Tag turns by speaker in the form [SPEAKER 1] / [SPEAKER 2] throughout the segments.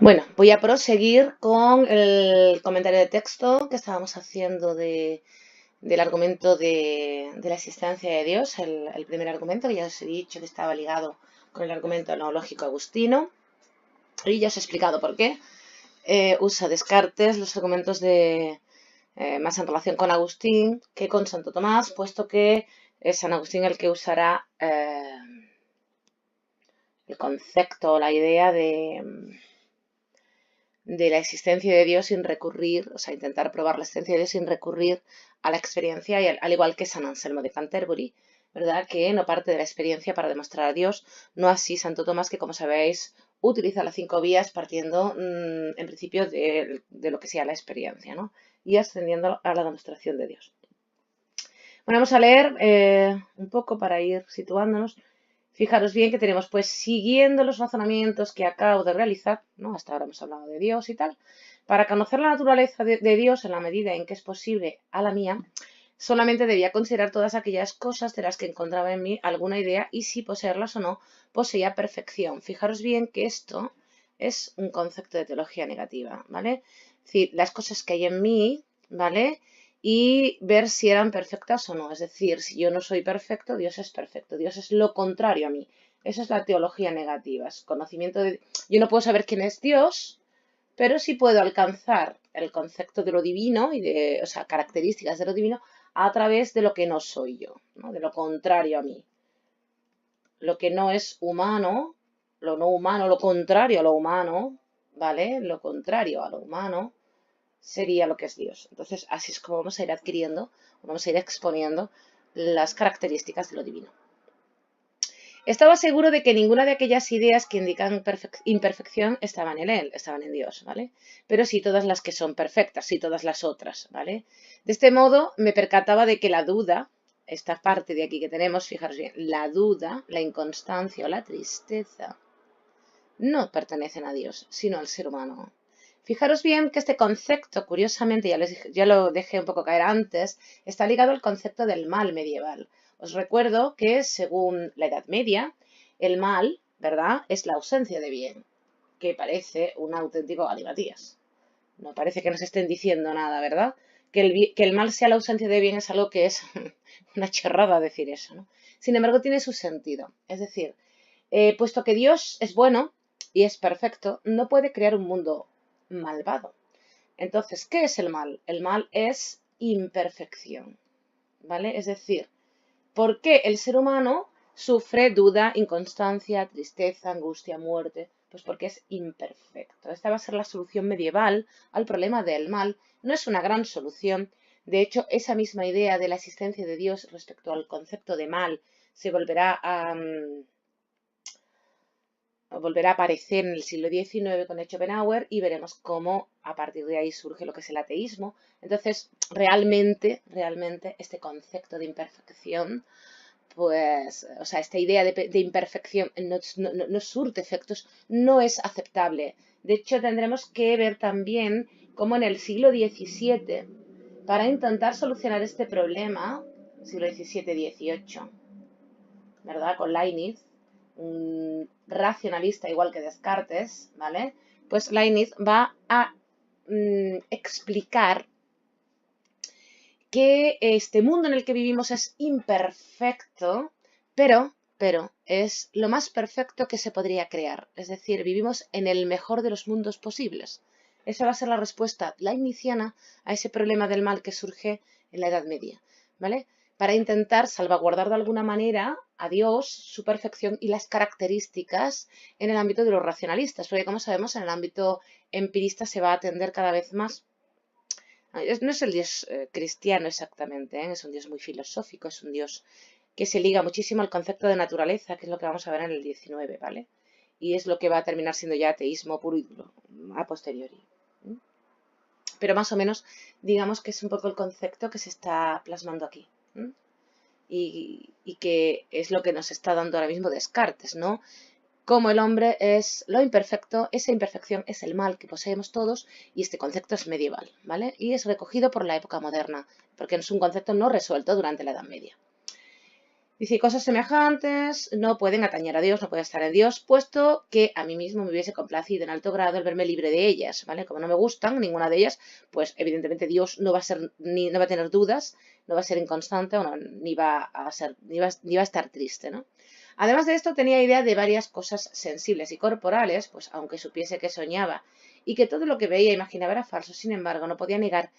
[SPEAKER 1] Bueno, voy a proseguir con el comentario de texto que estábamos haciendo del argumento de la existencia de Dios, el primer argumento, que ya os he dicho que estaba ligado con el argumento neológico agustino, y ya os he explicado por qué. Usa Descartes los argumentos más en relación con Agustín que con Santo Tomás, puesto que es San Agustín el que usará el concepto, la idea de la existencia de Dios sin recurrir, o sea, intentar probar la existencia de Dios sin recurrir a la experiencia, y al igual que San Anselmo de Canterbury, ¿verdad? Que no parte de la experiencia para demostrar a Dios, no así Santo Tomás, que como sabéis utiliza las 5 vías partiendo en principio de lo que sea la experiencia, ¿no? Y ascendiendo a la demostración de Dios. Bueno, vamos a leer un poco para ir situándonos. Fijaros bien que tenemos, pues, siguiendo los razonamientos que acabo de realizar, ¿no? Hasta ahora hemos hablado de Dios y tal. Para conocer la naturaleza de Dios en la medida en que es posible a la mía, solamente debía considerar todas aquellas cosas de las que encontraba en mí alguna idea y si poseerlas o no poseía perfección. Fijaros bien que esto es un concepto de teología negativa, ¿vale? Es decir, las cosas que hay en mí, ¿vale? Y ver si eran perfectas o no. Es decir, si yo no soy perfecto, Dios es perfecto. Dios es lo contrario a mí. Esa es la teología negativa. Es conocimiento de... Yo no puedo saber quién es Dios, pero sí puedo alcanzar el concepto de lo divino y de, o sea, características de lo divino a través de lo que no soy yo, ¿no? De lo contrario a mí. Lo que no es humano, lo no humano, lo contrario a lo humano, ¿vale? Lo contrario a lo humano sería lo que es Dios. Entonces, así es como vamos a ir adquiriendo, vamos a ir exponiendo las características de lo divino. Estaba seguro de que ninguna de aquellas ideas que indican imperfección estaban en él, estaban en Dios, ¿vale? Pero sí todas las que son perfectas, sí todas las otras, ¿vale? De este modo me percataba de que la duda, esta parte de aquí que tenemos, fijaros bien, la duda, la inconstancia o la tristeza, no pertenecen a Dios, sino al ser humano. Fijaros bien que este concepto, curiosamente, ya lo dejé un poco caer antes, está ligado al concepto del mal medieval. Os recuerdo que, según la Edad Media, el mal, ¿verdad?, es la ausencia de bien, que parece un auténtico galimatías. No parece que nos estén diciendo nada, ¿verdad? Que el mal sea la ausencia de bien es algo que es una chorrada decir eso, ¿no? Sin embargo, tiene su sentido. Es decir, puesto que Dios es bueno y es perfecto, no puede crear un mundo malvado. Entonces, ¿qué es el mal? El mal es imperfección, ¿vale? Es decir, ¿por qué el ser humano sufre duda, inconstancia, tristeza, angustia, muerte? Pues porque es imperfecto. Esta va a ser la solución medieval al problema del mal. No es una gran solución. De hecho, esa misma idea de la existencia de Dios respecto al concepto de mal se volverá a aparecer en el siglo XIX con Schopenhauer y veremos cómo a partir de ahí surge lo que es el ateísmo. Entonces, realmente este concepto de imperfección, pues, o sea, esta idea de imperfección no surte efectos, no es aceptable. De hecho, tendremos que ver también cómo en el siglo XVII, para intentar solucionar este problema, siglo XVII-XVIII, ¿verdad? Con Leibniz, un racionalista igual que Descartes, ¿vale? Pues Leibniz va a explicar que este mundo en el que vivimos es imperfecto, pero es lo más perfecto que se podría crear. Es decir, vivimos en el mejor de los mundos posibles. Esa va a ser la respuesta leibniziana a ese problema del mal que surge en la Edad Media, ¿vale? Para intentar salvaguardar de alguna manera a Dios, su perfección y las características en el ámbito de los racionalistas, porque como sabemos en el ámbito empirista se va a atender cada vez más. No es el Dios cristiano exactamente, ¿eh? Es un Dios muy filosófico, es un Dios que se liga muchísimo al concepto de naturaleza, que es lo que vamos a ver en el 19, ¿vale? Y es lo que va a terminar siendo ya ateísmo puro y duro, a posteriori. Pero más o menos, digamos que es un poco el concepto que se está plasmando aquí. Y que es lo que nos está dando ahora mismo Descartes, ¿no? Como el hombre es lo imperfecto, esa imperfección es el mal que poseemos todos y este concepto es medieval, ¿vale? Y es recogido por la época moderna, porque es un concepto no resuelto durante la Edad Media. Dice, cosas semejantes no pueden atañer a Dios, no pueden estar en Dios, puesto que a mí mismo me hubiese complacido en alto grado el verme libre de ellas, ¿vale? Como no me gustan ninguna de ellas, pues evidentemente Dios no va a ser, ni, no va a tener dudas, no va a ser inconstante, o no, ni va a ser, ni va a estar triste, ¿no? Además de esto, tenía idea de varias cosas sensibles y corporales, pues aunque supiese que soñaba y que todo lo que veía e imaginaba era falso, sin embargo, no podía negar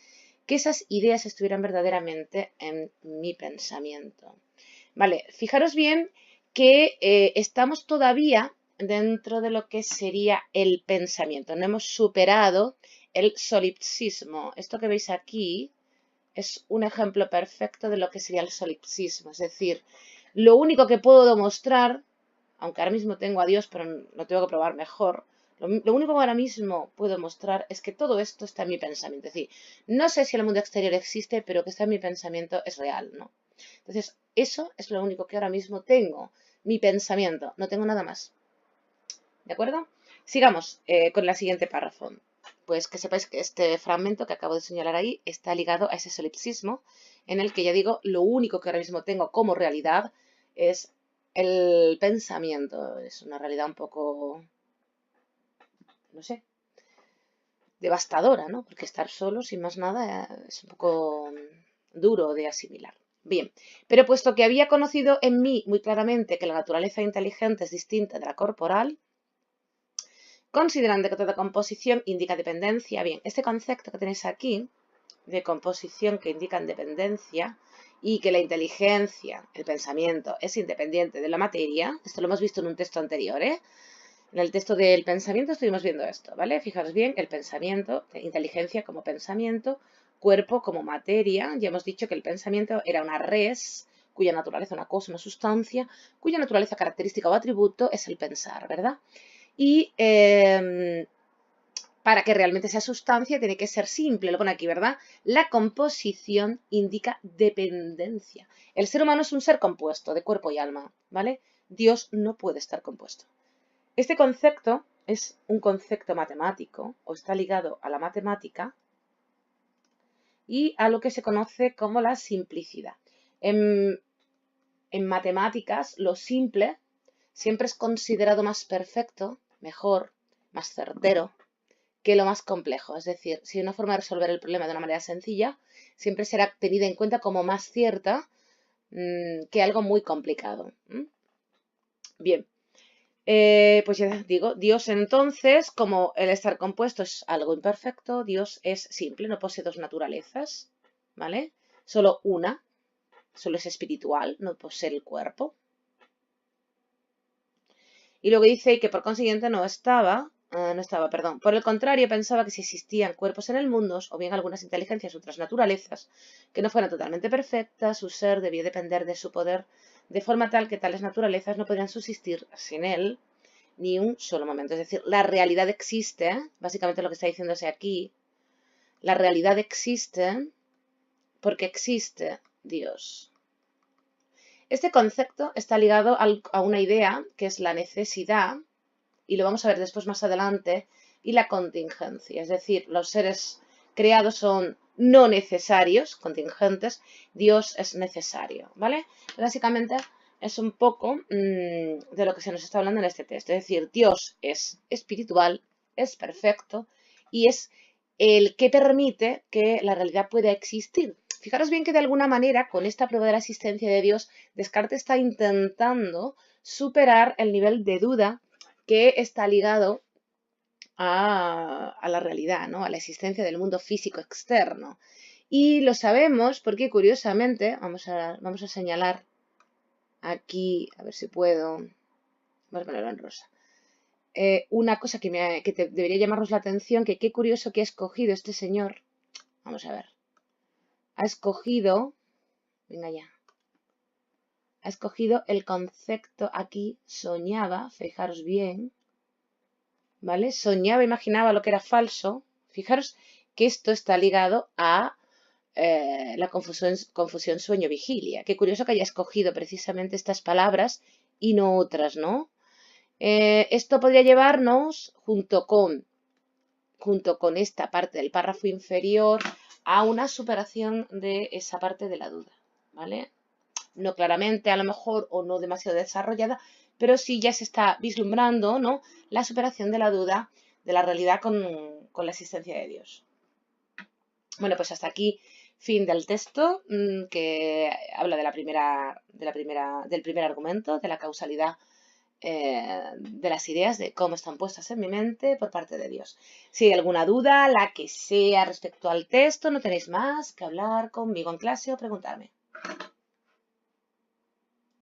[SPEAKER 1] que esas ideas estuvieran verdaderamente en mi pensamiento. Vale, fijaros bien que estamos todavía dentro de lo que sería el pensamiento. No hemos superado el solipsismo. Esto que veis aquí es un ejemplo perfecto de lo que sería el solipsismo. Es decir, lo único que puedo demostrar, aunque ahora mismo tengo a Dios, pero lo tengo que probar mejor, lo único que ahora mismo puedo mostrar es que todo esto está en mi pensamiento. Es decir, no sé si el mundo exterior existe, pero que está en mi pensamiento es real, ¿no? Entonces, eso es lo único que ahora mismo tengo, mi pensamiento, no tengo nada más. ¿De acuerdo? Sigamos con el siguiente párrafo. Pues que sepáis que este fragmento que acabo de señalar ahí está ligado a ese solipsismo, en el que ya digo, lo único que ahora mismo tengo como realidad es el pensamiento. Es una realidad un poco, no sé, devastadora, ¿no? Porque estar solo, sin más nada, es un poco duro de asimilar. Bien, pero puesto que había conocido en mí muy claramente que la naturaleza inteligente es distinta de la corporal, considerando que toda composición indica dependencia, bien, este concepto que tenéis aquí, de composición que indica dependencia, y que la inteligencia, el pensamiento, es independiente de la materia, esto lo hemos visto en un texto anterior, ¿eh? En el texto del pensamiento estuvimos viendo esto, ¿vale? Fijaros bien, el pensamiento, inteligencia como pensamiento, cuerpo como materia. Ya hemos dicho que el pensamiento era una res, cuya naturaleza, una cosa, una sustancia, cuya naturaleza característica o atributo es el pensar, ¿verdad? Y para que realmente sea sustancia tiene que ser simple, lo pone aquí, ¿verdad? La composición indica dependencia. El ser humano es un ser compuesto de cuerpo y alma, ¿vale? Dios no puede estar compuesto. Este concepto es un concepto matemático o está ligado a la matemática y a lo que se conoce como la simplicidad. En matemáticas, lo simple siempre es considerado más perfecto, mejor, más certero que lo más complejo. Es decir, si una forma de resolver el problema de una manera sencilla siempre será tenida en cuenta como más cierta que algo muy complicado. Bien. Pues ya digo, Dios entonces, como el estar compuesto es algo imperfecto, Dios es simple, no posee dos naturalezas, ¿vale? Solo una, solo es espiritual, no posee el cuerpo. Y luego dice que por consiguiente no estaba, perdón. Por el contrario, pensaba que si existían cuerpos en el mundo, o bien algunas inteligencias, otras naturalezas, que no fueran totalmente perfectas, su ser debía depender de su poder, de forma tal que tales naturalezas no podían subsistir sin él ni un solo momento. Es decir, la realidad existe, básicamente lo que está diciéndose aquí, la realidad existe porque existe Dios. Este concepto está ligado a una idea que es la necesidad, y lo vamos a ver después más adelante, y la contingencia. Es decir, los seres creados son no necesarios, contingentes, Dios es necesario, ¿vale? Básicamente es un poco de lo que se nos está hablando en este texto. Es decir, Dios es espiritual, es perfecto y es el que permite que la realidad pueda existir. Fijaros bien que de alguna manera, con esta prueba de la existencia de Dios, Descartes está intentando superar el nivel de duda que está ligado a la realidad, ¿no? A la existencia del mundo físico externo. Y lo sabemos porque, curiosamente, vamos a señalar aquí, a ver si puedo, vamos a ponerlo en rosa, una cosa que debería llamarnos la atención, que qué curioso que ha escogido este señor, vamos a ver, ha escogido, venga ya, ha escogido el concepto aquí, soñaba, fijaros bien, ¿vale? Soñaba, imaginaba lo que era falso. Fijaros que esto está ligado a la confusión sueño-vigilia. Qué curioso que haya escogido precisamente estas palabras y no otras, ¿no? Esto podría llevarnos, junto con esta parte del párrafo inferior, a una superación de esa parte de la duda, ¿vale? no claramente a lo mejor o no demasiado desarrollada, pero sí ya se está vislumbrando, ¿no?, la superación de la duda de la realidad con la existencia de Dios. Bueno, pues hasta aquí, fin del texto, que habla del primer argumento, de la causalidad de las ideas, de cómo están puestas en mi mente por parte de Dios. Si hay alguna duda, la que sea respecto al texto, no tenéis más que hablar conmigo en clase o preguntarme.